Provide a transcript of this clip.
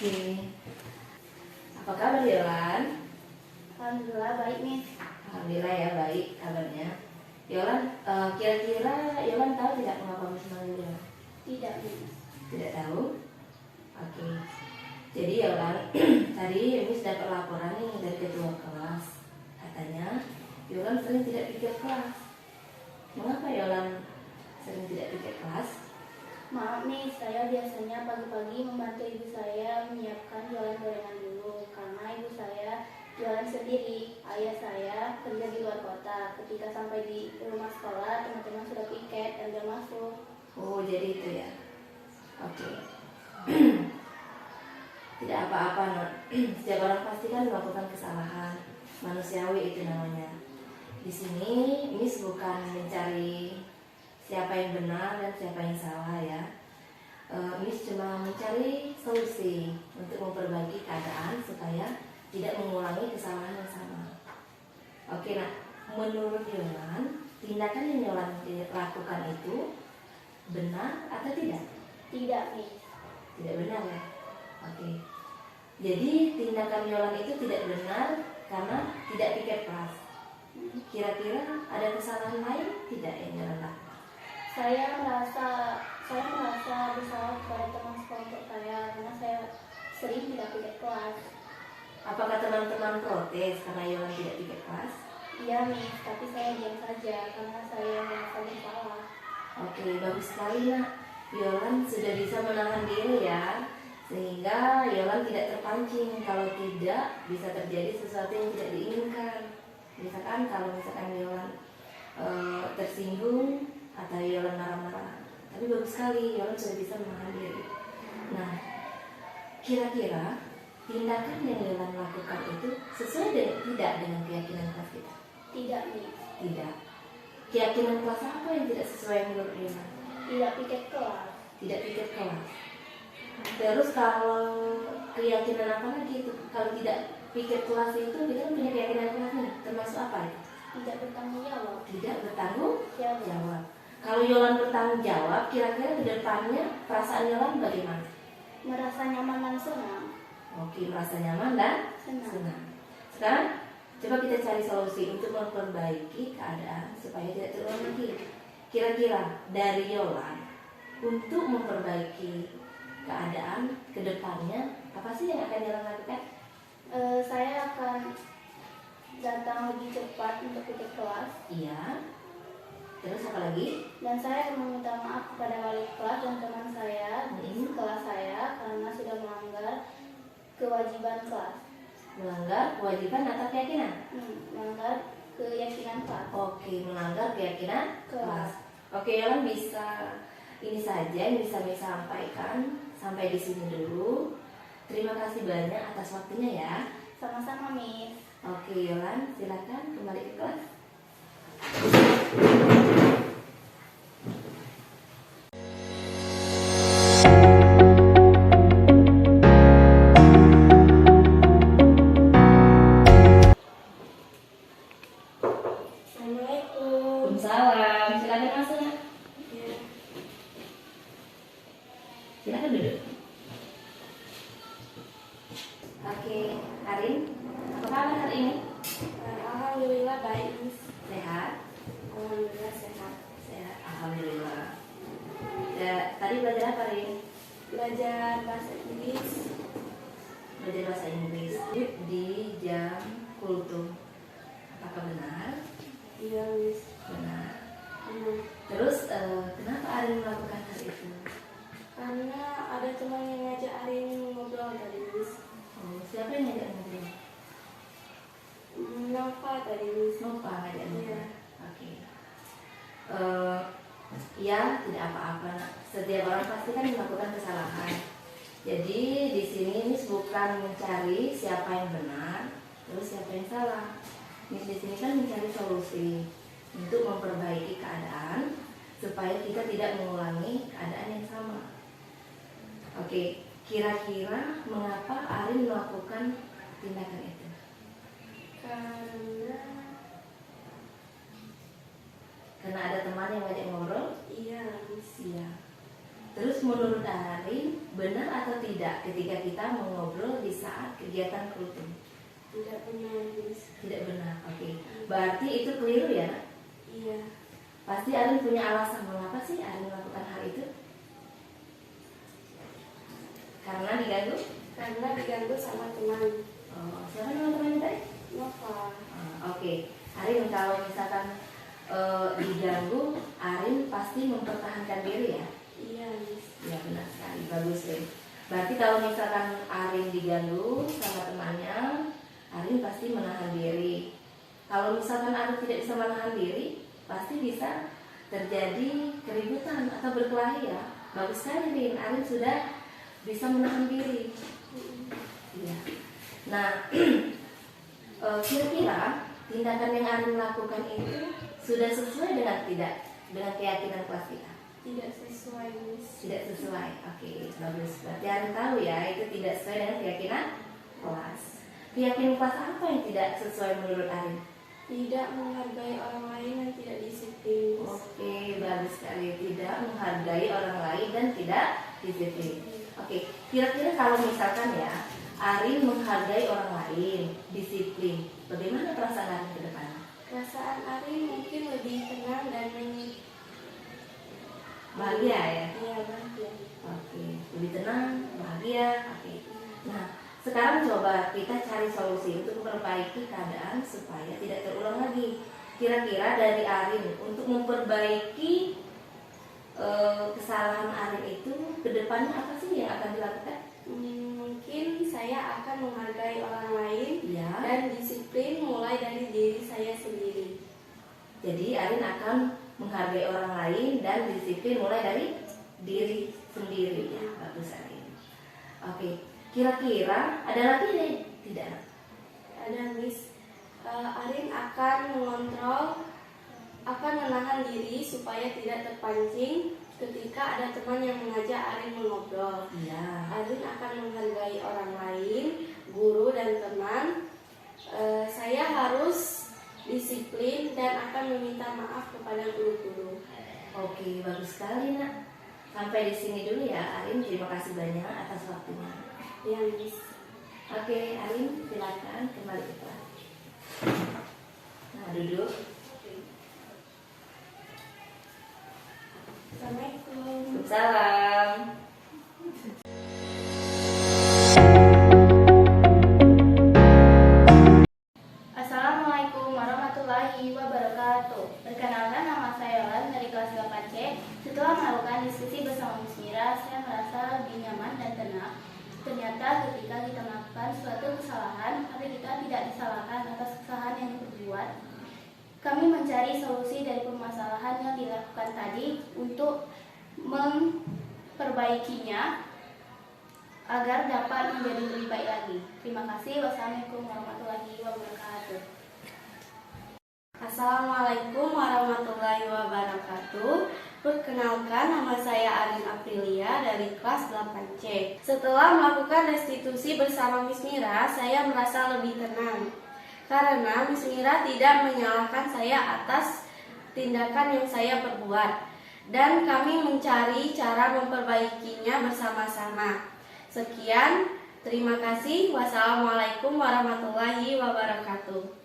Oke. Apa kabar Yolan? Alhamdulillah baik nih. Alhamdulillah ya baik kabarnya. Yolan, kira-kira Yolan tahu tidak mengapa Miss manggil Yolan? Tidak nih. Tidak tahu? Oke. Jadi Yolan, tadi Miss dapat laporan nih dari ketua kelas. Katanya Yolan sering tidak pikir kelas. Mengapa Yolan sering tidak pikir kelas? Maaf nih, saya biasanya pagi-pagi membantu ibu saya menyiapkan jualan gorengan dulu karena ibu saya jualan sendiri. Ayah saya kerja di luar kota. Ketika sampai di rumah sekolah, teman-teman sudah piket dan dia masuk. Oh, jadi itu ya. Oke. Tidak apa-apa, Nak. Setiap orang pasti kan melakukan kesalahan. Manusiawi itu namanya. Di sini Miss bukan mencari siapa yang benar dan siapa yang salah ya. Miss cuma mencari solusi untuk memperbaiki keadaan supaya tidak mengulangi kesalahan yang sama. Oke, nah, menurut Yolan, tindakan yang Yolan lakukan itu benar atau tidak? Tidak nih. Tidak benar ya. Oke. Jadi tindakan Yolan itu tidak benar karena tidak pikir keras. Kira-kira ada kesalahan lain tidak yang Yolan lakukan? Saya merasa bersalah kepada teman sekelompok saya karena saya sering tidak pikir kelas. Apakah teman-teman protes karena Yolan tidak pikir kelas? Iya nih, tapi saya diam saja karena saya merasa bersalah. Oke, bagus sekali Nak. Yolan sudah bisa menahan diri ya, sehingga Yolan tidak terpancing. Kalau tidak, bisa terjadi sesuatu yang tidak diinginkan. Misalkan kalau Yolan tersinggung atau Yolan marah-marah. Tapi bagus sekali, Yolan sudah bisa menahan diri. Nah, kira-kira tindakan yang Yolan lakukan itu sesuai tidak dengan keyakinan kelas kita? Tidak nih. Tidak. Keyakinan kelas apa yang tidak sesuai menurut Yolan? Tidak pikir kelas. Tidak pikir kelas. Terus kalau keyakinan apa lagi itu? Kalau tidak pikir kelas itu kita kan punya keyakinan kelas nih. Termasuk apa itu? Tidak bertanggung jawab. Tidak bertanggung Jawab. jawab. Kalau Yolan bertanggung jawab, kira-kira ke depannya perasaan Yolan bagaimana? Merasa nyaman dan senang. Oke, merasa nyaman dan senang. Sekarang coba kita cari solusi untuk memperbaiki keadaan supaya tidak terulang lagi. Kira-kira dari Yolan untuk memperbaiki keadaan ke depannya, apa sih yang akan Yolan lakukan? Saya akan datang lebih cepat untuk ikut kelas. Iya. Terus apa lagi? Dan saya akan meminta maaf kepada wali kelas dan teman saya di kelas saya karena sudah melanggar kewajiban kelas. Melanggar kewajiban atau keyakinan? Melanggar keyakinan kelas. Oke, melanggar keyakinan Kelas. Oke, Yolan bisa ini saja yang bisa sampaikan sampai di sini dulu. Terima kasih banyak atas waktunya ya. Sama-sama, Miss. Oke, Yolan, silakan kembali ke kelas. Assalamualaikum. Waalaikumsalam. Silakan masuk ya. Ya. Silakan duduk. Oke, Arin, apa kabar hari ini? Alhamdulillah baik, Miss. Sehat? Alhamdulillah sehat. Sehat, alhamdulillah. Ya, tadi belajar apa, Rin? Belajar bahasa Inggris. Belajar bahasa Inggris di jam kultum. Apakah benar? Iya, Miss. Benar. Terus kenapa Arin melakukan hal itu? Karena ada teman yang ngajak hari ini ngobrol tadi, Miss. Oh, siapa yang ngajak ngobrol? Nova tadi, Miss. Nova ngajak ngobrol. Iya. Oke. Ya, tidak apa-apa. Setiap orang pasti kan melakukan kesalahan. Jadi di sini Miss bukan mencari siapa yang benar, terus siapa yang salah. Miss di sini kan mencari solusi untuk memperbaiki keadaan supaya kita tidak mengulangi keadaan yang sama. Oke, kira-kira mengapa Arin melakukan tindakan itu? Karena ada teman yang ngajak ngobrol? Iya, Miss. Iya. Terus menurut Arin benar atau tidak tidak ketika kita mengobrol di saat kegiatan rutin? Tidak benar, Miss. Tidak benar. Oke. Berarti itu keliru ya, Nak? Iya. Pasti Arin punya alasan mengapa sih Arin melakukan hal itu? Karena diganggu? Karena diganggu sama teman. Oh, siapa nama temannya tadi? Nova. Oke. Arin kalau misalkan diganggu, Arin pasti mempertahankan diri ya? Iya, Miss. Ya benar sekali, bagus deh. Berarti kalau misalkan Arin diganggu sama temannya, Arin pasti menahan diri. Kalau misalkan Arin tidak bisa menahan diri, pasti bisa terjadi keributan atau berkelahi ya. Bagus sekali Rin, Arin sudah bisa menahan diri. Ya. Nah, kira-kira tindakan yang Arin lakukan itu sudah sesuai dengan keyakinan kelas kita? Tidak sesuai, Miss. Tidak sesuai. Oke, bagus. Berarti Arin tahu ya itu tidak sesuai dengan keyakinan kelas. Keyakinan kelas apa yang tidak sesuai menurut Arin? Tidak menghargai orang lain dan tidak disiplin, Miss. Oke, bagus sekali. Tidak menghargai orang lain dan tidak disiplin. Oke, kira-kira kalau misalkan ya Arin menghargai orang lain, disiplin, bagaimana perasaan Arin ke depan? Perasaan Arin mungkin lebih tenang dan Bahagia ya? Iya, bahagia. Oke, lebih tenang, bahagia. Oke. Nah, sekarang coba kita cari solusi untuk memperbaiki keadaan supaya tidak terulang lagi. Kira-kira dari Arin untuk memperbaiki kesalahan Arin itu kedepannya apa sih yang akan dilakukan? Mungkin saya akan menghargai orang lain Ya. dan disiplin mulai dari diri saya sendiri. Jadi Arin akan menghargai orang lain dan disiplin mulai dari diri sendiri ya. Bagus Arin. Oke, kira-kira ada lagi nih? Tidak. Ada, Miss. Arin akan mengontrol, akan menahan diri supaya tidak terpancing ketika ada teman yang mengajak Arin mengobrol. Iya. Arin akan menghargai orang lain, guru dan teman. Saya harus disiplin dan akan meminta maaf kepada guru-guru. Oke, bagus sekali Nak. Sampai di sini dulu ya Arin. Terima kasih banyak atas waktunya. Ya, Miss. Oke, Arin silakan kembali ke kelas. Nah, duduk. Assalamualaikum. Salam. Assalamualaikum warahmatullahi wabarakatuh. Perkenalkan, nama saya Lan dari kelas 8C. Setelah melakukan diskusi bersama Miss Mira, saya merasa lebih nyaman dan tenang. Ternyata ketika kita melakukan suatu kesalahan, tapi kita tidak disalahkan atas kesalahan yang diperbuat. Kami mencari solusi dari permasalahan yang dilakukan tadi untuk memperbaikinya agar dapat menjadi lebih baik lagi. Terima kasih. Wassalamualaikum warahmatullahi wabarakatuh. Assalamualaikum warahmatullahi wabarakatuh. Perkenalkan, nama saya Arin Aprilia dari kelas 8C. Setelah melakukan restitusi bersama Miss Mira, saya merasa lebih tenang karena Miss Mira tidak menyalahkan saya atas tindakan yang saya perbuat, dan kami mencari cara memperbaikinya bersama-sama. Sekian, terima kasih. Wassalamualaikum warahmatullahi wabarakatuh.